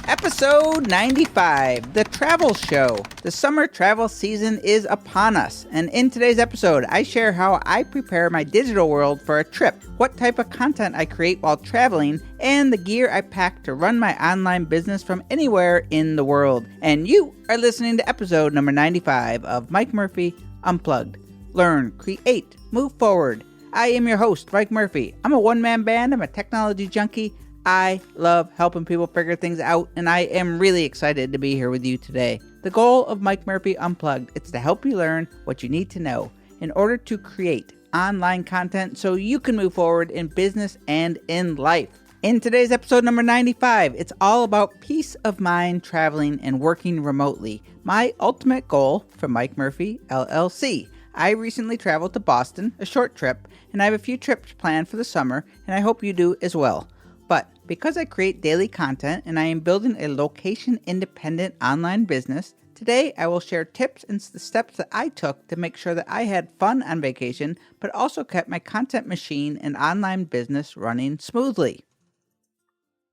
Episode 95, The Travel Show. The summer travel season is upon us, and in today's episode, I share how I prepare my digital world for a trip, what type of content I create while traveling, and the gear I pack to run my online business from anywhere in the world. And you are listening to episode number 95 of Mike Murphy Unplugged. Learn, create, move forward. I am your host, Mike Murphy. I'm a one-man band. I'm a technology junkie. I love helping people figure things out, and I am really excited to be here with you today. The goal of Mike Murphy Unplugged is to help you learn what you need to know in order to create online content so you can move forward in business and in life. In today's episode number 95, it's all about peace of mind traveling and working remotely. My ultimate goal for Mike Murphy LLC. I recently traveled to Boston, a short trip, and I have a few trips planned for the summer, and I hope you do as well. But because I create daily content and I am building a location-independent online business, today I will share tips and the steps that I took to make sure that I had fun on vacation, but also kept my content machine and online business running smoothly.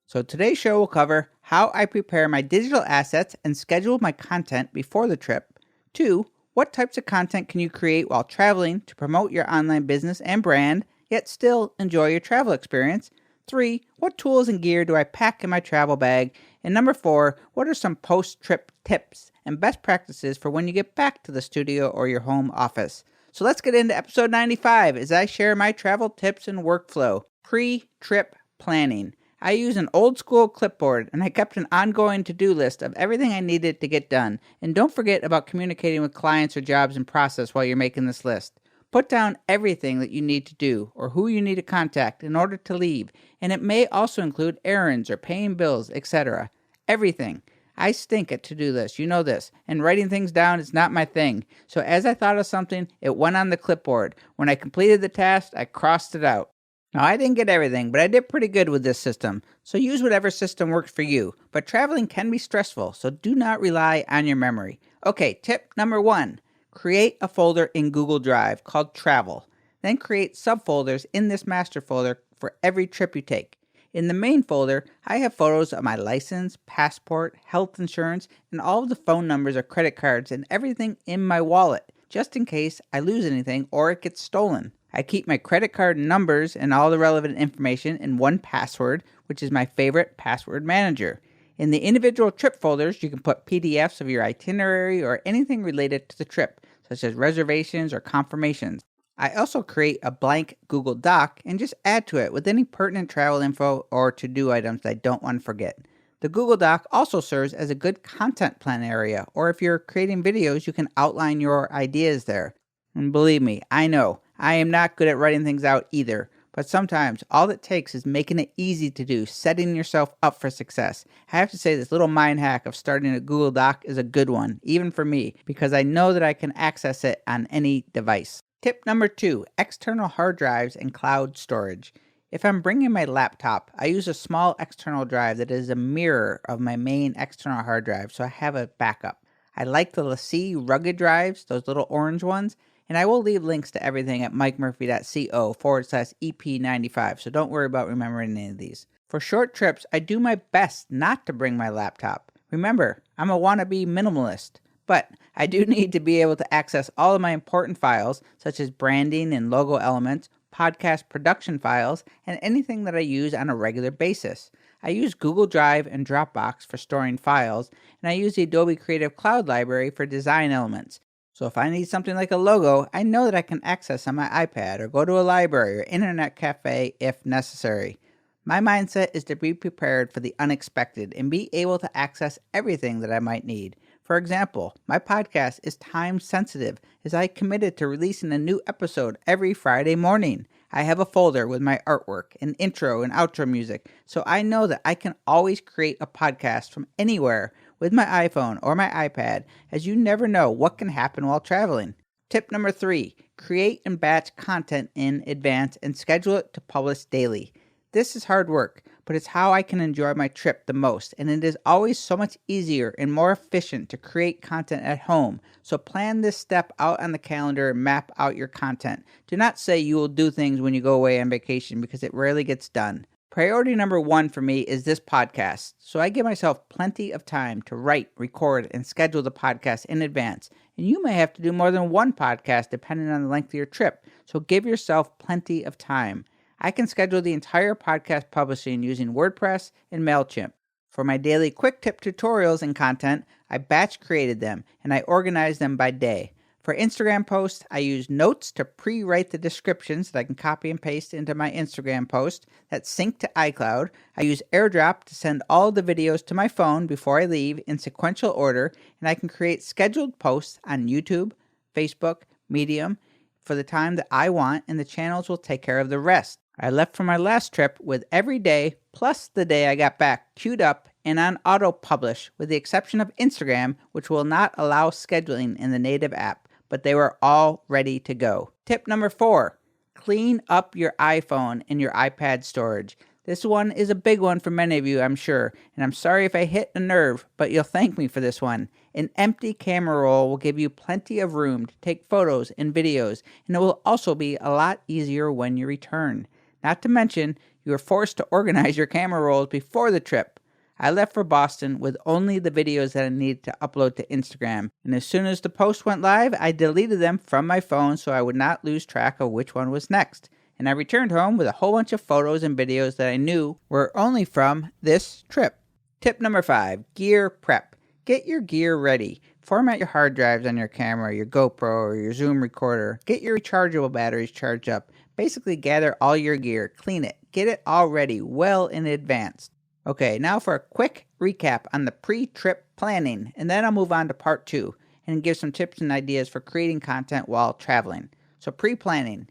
So today's show will cover how I prepare my digital assets and schedule my content before the trip. 2, what types of content can you create while traveling to promote your online business and brand, yet still enjoy your travel experience? 3, what tools and gear do I pack in my travel bag? And number 4, what are some post-trip tips and best practices for when you get back to the studio or your home office? So let's get into episode 95 as I share my travel tips and workflow. Pre-trip planning. I use an old school clipboard and I kept an ongoing to-do list of everything I needed to get done. And don't forget about communicating with clients or jobs in process while you're making this list. Put down everything that you need to do or who you need to contact in order to leave, and it may also include errands or paying bills, etc. Everything. I stink at to-do lists, you know this, and writing things down is not my thing. So as I thought of something, it went on the clipboard. When I completed the task, I crossed it out. Now, I didn't get everything, but I did pretty good with this system. So use whatever system works for you. But traveling can be stressful, so do not rely on your memory. Okay, tip number 1. Create a folder in Google Drive called Travel. Then create subfolders in this master folder for every trip you take. In the main folder, I have photos of my license, passport, health insurance, and all of the phone numbers or credit cards and everything in my wallet, just in case I lose anything or it gets stolen. I keep my credit card numbers and all the relevant information in one password, which is my favorite password manager. In the individual trip folders, you can put PDFs of your itinerary or anything related to the trip, such as reservations or confirmations. I also create a blank Google Doc and just add to it with any pertinent travel info or to-do items that I don't want to forget. The Google Doc also serves as a good content plan area, or if you're creating videos, you can outline your ideas there. And believe me, I know, I am not good at writing things out either. But sometimes all it takes is making it easy to do, setting yourself up for success. I have to say this little mind hack of starting a Google Doc is a good one, even for me, because I know that I can access it on any device. Tip number 2, external hard drives and cloud storage. If I'm bringing my laptop, I use a small external drive that is a mirror of my main external hard drive, so I have a backup. I like the LaCie rugged drives, those little orange ones. And I will leave links to everything at mikemurphy.co/EP95, so don't worry about remembering any of these. For short trips, I do my best not to bring my laptop. Remember, I'm a wannabe minimalist, but I do need to be able to access all of my important files, such as branding and logo elements, podcast production files, and anything that I use on a regular basis. I use Google Drive and Dropbox for storing files, and I use the Adobe Creative Cloud Library for design elements. So if I need something like a logo, I know that I can access on my iPad or go to a library or internet cafe if necessary. My mindset is to be prepared for the unexpected and be able to access everything that I might need. For example, my podcast is time sensitive as I committed to releasing a new episode every Friday morning. I have a folder with my artwork and intro and outro music, so I know that I can always create a podcast from anywhere with my iPhone or my iPad, as you never know what can happen while traveling. Tip number 3, create and batch content in advance and schedule it to publish daily. This is hard work, but it's how I can enjoy my trip the most, and it is always so much easier and more efficient to create content at home. So plan this step out on the calendar and map out your content. Do not say you will do things when you go away on vacation because it rarely gets done. Priority number one for me is this podcast, so I give myself plenty of time to write, record, and schedule the podcast in advance. And you may have to do more than one podcast depending on the length of your trip, so give yourself plenty of time. I can schedule the entire podcast publishing using WordPress and MailChimp. For my daily quick tip tutorials and content, I batch created them and I organized them by day. For Instagram posts, I use Notes to pre-write the descriptions that I can copy and paste into my Instagram post that sync to iCloud. I use AirDrop to send all the videos to my phone before I leave in sequential order, and I can create scheduled posts on YouTube, Facebook, Medium for the time that I want, and the channels will take care of the rest. I left for my last trip with every day plus the day I got back queued up and on auto-publish, with the exception of Instagram, which will not allow scheduling in the native app, but they were all ready to go. Tip number 4, clean up your iPhone and your iPad storage. This one is a big one for many of you, I'm sure, and I'm sorry if I hit a nerve, but you'll thank me for this one. An empty camera roll will give you plenty of room to take photos and videos, and it will also be a lot easier when you return. Not to mention, you are forced to organize your camera rolls before the trip. I left for Boston with only the videos that I needed to upload to Instagram, and as soon as the post went live, I deleted them from my phone so I would not lose track of which one was next. And I returned home with a whole bunch of photos and videos that I knew were only from this trip. Tip number 5, gear prep. Get your gear ready. Format your hard drives on your camera, your GoPro, or your Zoom recorder. Get your rechargeable batteries charged up. Basically gather all your gear, clean it, get it all ready well in advance. Okay, now for a quick recap on the pre-trip planning, and then I'll move on to part 2 and give some tips and ideas for creating content while traveling. So pre-planning.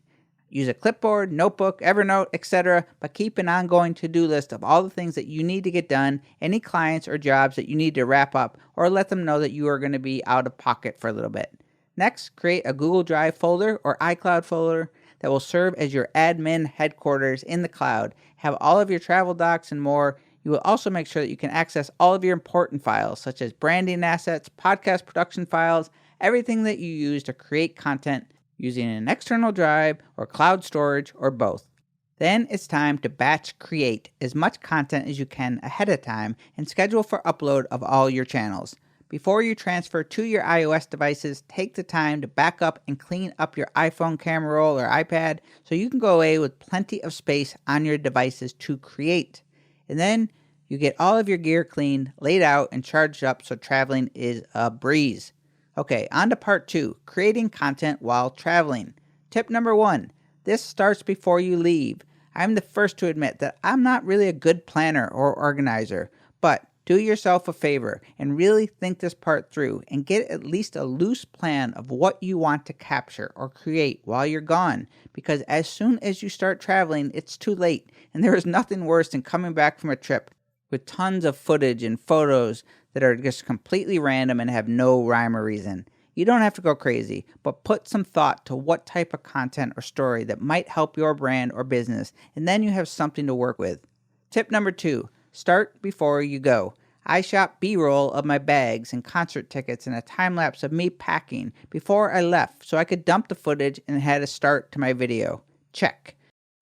Use a clipboard, notebook, Evernote, etc., but keep an ongoing to-do list of all the things that you need to get done, any clients or jobs that you need to wrap up, or let them know that you are going to be out of pocket for a little bit. Next, create a Google Drive folder or iCloud folder that will serve as your admin headquarters in the cloud. Have all of your travel docs and more. You will also make sure that you can access all of your important files, such as branding assets, podcast production files, everything that you use to create content using an external drive or cloud storage or both. Then it's time to batch create as much content as you can ahead of time and schedule for upload of all your channels. Before you transfer to your iOS devices, take the time to back up and clean up your iPhone camera roll or iPad so you can go away with plenty of space on your devices to create. And then you get all of your gear cleaned, laid out, and charged up so traveling is a breeze. Okay, on to part 2, creating content while traveling. Tip number 1, this starts before you leave. I'm the first to admit that I'm not really a good planner or organizer, but do yourself a favor and really think this part through and get at least a loose plan of what you want to capture or create while you're gone, because as soon as you start traveling, it's too late, and there is nothing worse than coming back from a trip with tons of footage and photos that are just completely random and have no rhyme or reason. You don't have to go crazy, but put some thought to what type of content or story that might help your brand or business, and then you have something to work with. Tip number 2, start before you go. I shot B-roll of my bags and concert tickets and a time-lapse of me packing before I left so I could dump the footage and had a start to my video. Check.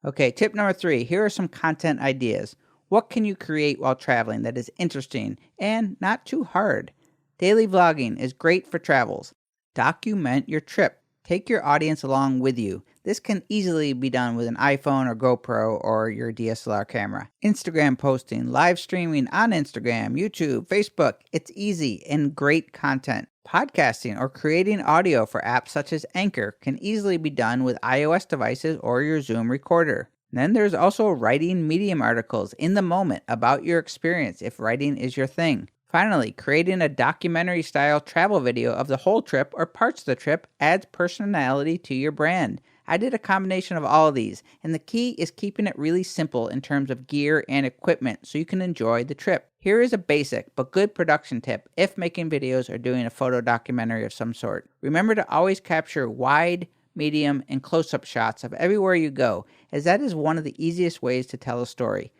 Okay, tip number 3, here are some content ideas. What can you create while traveling that is interesting and not too hard? Daily vlogging is great for travels. Document your trip. Take your audience along with you. This can easily be done with an iPhone or GoPro or your DSLR camera. Instagram posting, live streaming on Instagram, YouTube, Facebook. It's easy and great content. Podcasting or creating audio for apps such as Anchor can easily be done with iOS devices or your Zoom recorder. Then there's also writing Medium articles in the moment about your experience if writing is your thing. Finally, creating a documentary-style travel video of the whole trip or parts of the trip adds personality to your brand. I did a combination of all of these, and the key is keeping it really simple in terms of gear and equipment so you can enjoy the trip. Here is a basic but good production tip if making videos or doing a photo documentary of some sort. Remember to always capture wide, medium, and close-up shots of everywhere you go, as that is one of the easiest ways to tell a story.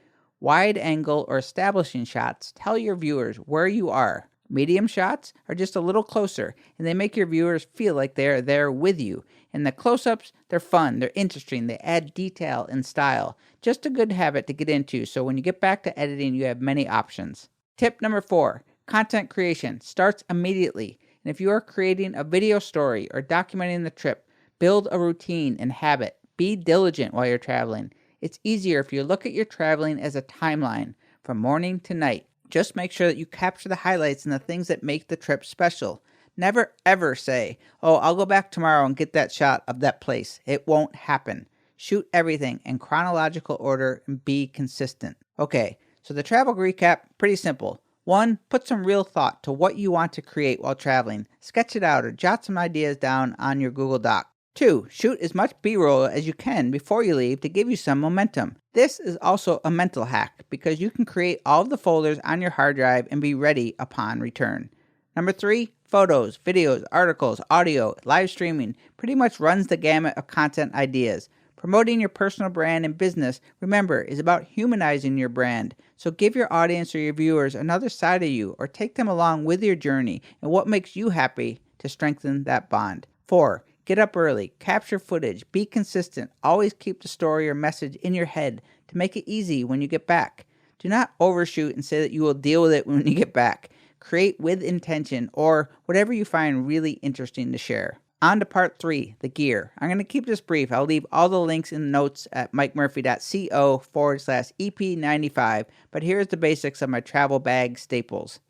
Wide angle or establishing shots tell your viewers where you are. Medium shots are just a little closer, and they make your viewers feel like they are there with you. And the close-ups, they're fun, they're interesting, they add detail and style. Just a good habit to get into, so when you get back to editing, you have many options. Tip number 4, content creation starts immediately. And if you are creating a video story or documenting the trip, build a routine and habit. Be diligent while you're traveling. It's easier if you look at your traveling as a timeline from morning to night. Just make sure that you capture the highlights and the things that make the trip special. Never ever say, oh, I'll go back tomorrow and get that shot of that place. It won't happen. Shoot everything in chronological order and be consistent. Okay, so the travel recap, pretty simple. 1, put some real thought to what you want to create while traveling. Sketch it out or jot some ideas down on your Google Doc. 2, shoot as much B-roll as you can before you leave to give you some momentum. This is also a mental hack because you can create all of the folders on your hard drive and be ready upon return. Number 3, photos, videos, articles, audio, live streaming pretty much runs the gamut of content ideas. Promoting your personal brand and business, remember, is about humanizing your brand. So give your audience or your viewers another side of you or take them along with your journey and what makes you happy to strengthen that bond. 4, get up early, capture footage, be consistent, always keep the story or message in your head to make it easy when you get back. Do not overshoot and say that you will deal with it when you get back. Create with intention or whatever you find really interesting to share. On to part 3, the gear. I'm going to keep this brief. I'll leave all the links in the notes at mikemurphy.co/EP95, but here's the basics of my travel bag staples.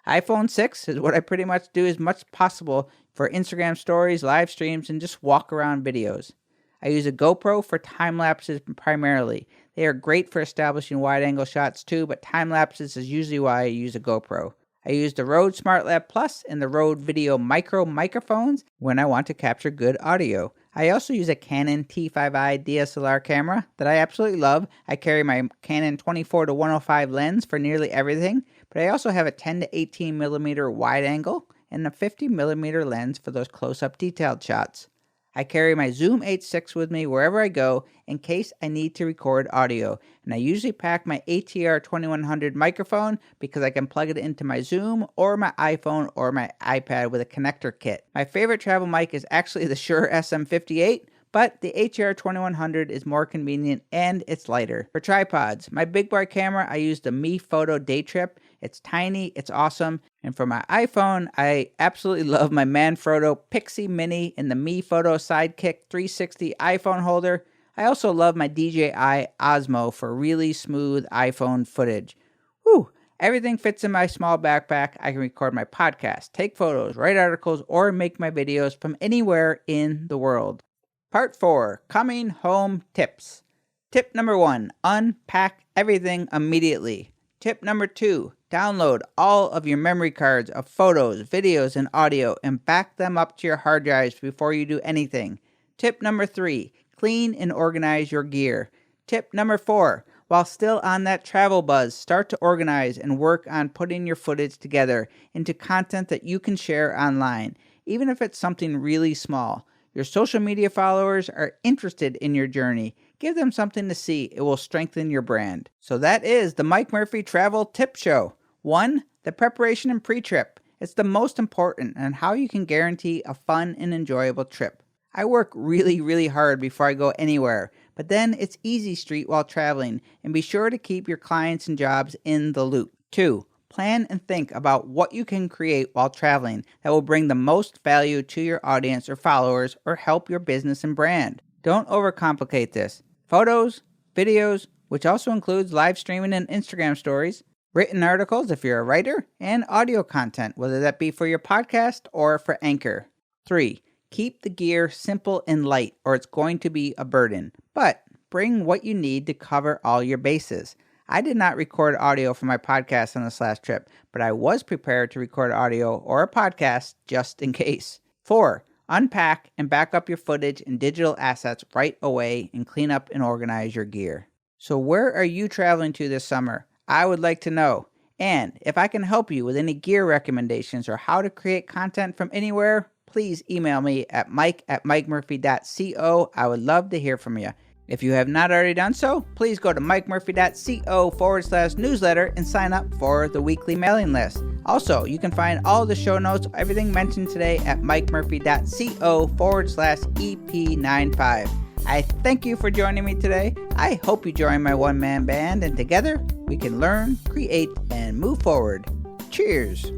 iPhone 6 is what I pretty much do as much as possible for Instagram stories, live streams, and just walk around videos. I use a GoPro for time lapses primarily. They are great for establishing wide angle shots too, but time lapses is usually why I use a GoPro. I use the Rode SmartLab Plus and the Rode Video Micro microphones when I want to capture good audio. I also use a Canon T5i DSLR camera that I absolutely love. I carry my Canon 24-105 lens for nearly everything, but I also have a 10 to 18 millimeter wide angle and a 50 millimeter lens for those close-up detailed shots. I carry my Zoom H6 with me wherever I go in case I need to record audio, and I usually pack my ATR 2100 microphone because I can plug it into my Zoom or my iPhone or my iPad with a connector kit. My favorite travel mic is actually the Shure SM58, but the ATR 2100 is more convenient and it's lighter. For tripods, my big boy camera, I use the Mi Photo Day Trip. It's tiny, it's awesome. And for my iPhone, I absolutely love my Manfrotto Pixie Mini and the Mi Photo Sidekick 360 iPhone holder. I also love my DJI Osmo for really smooth iPhone footage. Whew! Everything fits in my small backpack. I can record my podcast, take photos, write articles, or make my videos from anywhere in the world. Part 4, Coming Home Tips. Tip number 1, unpack everything immediately. Tip number 2, download all of your memory cards of photos, videos, and audio and back them up to your hard drives before you do anything. Tip number 3, clean and organize your gear. Tip number 4, while still on that travel buzz, start to organize and work on putting your footage together into content that you can share online, even if it's something really small. Your social media followers are interested in your journey. Give them something to see. It will strengthen your brand. So that is the Mike Murphy Travel Tip Show. 1, the preparation and pre-trip. It's the most important and how you can guarantee a fun and enjoyable trip. I work really hard before I go anywhere, but then it's easy street while traveling, and be sure to keep your clients and jobs in the loop. 2, plan and think about what you can create while traveling that will bring the most value to your audience or followers or help your business and brand. Don't overcomplicate this. Photos, videos, which also includes live streaming and Instagram stories, written articles if you're a writer, and audio content, whether that be for your podcast or for Anchor. 3, keep the gear simple and light or it's going to be a burden, but bring what you need to cover all your bases. I did not record audio for my podcast on this last trip, but I was prepared to record audio or a podcast just in case. 4, unpack and back up your footage and digital assets right away and clean up and organize your gear. So where are you traveling to this summer? I would like to know. And if I can help you with any gear recommendations or how to create content from anywhere, please email me at mike@mikemurphy.co. I would love to hear from you. If you have not already done so, please go to mikemurphy.co/newsletter and sign up for the weekly mailing list. Also, you can find all the show notes, everything mentioned today at mikemurphy.co/EP95. I thank you for joining me today. I hope you join my one-man band, and together we can learn, create, and move forward. Cheers!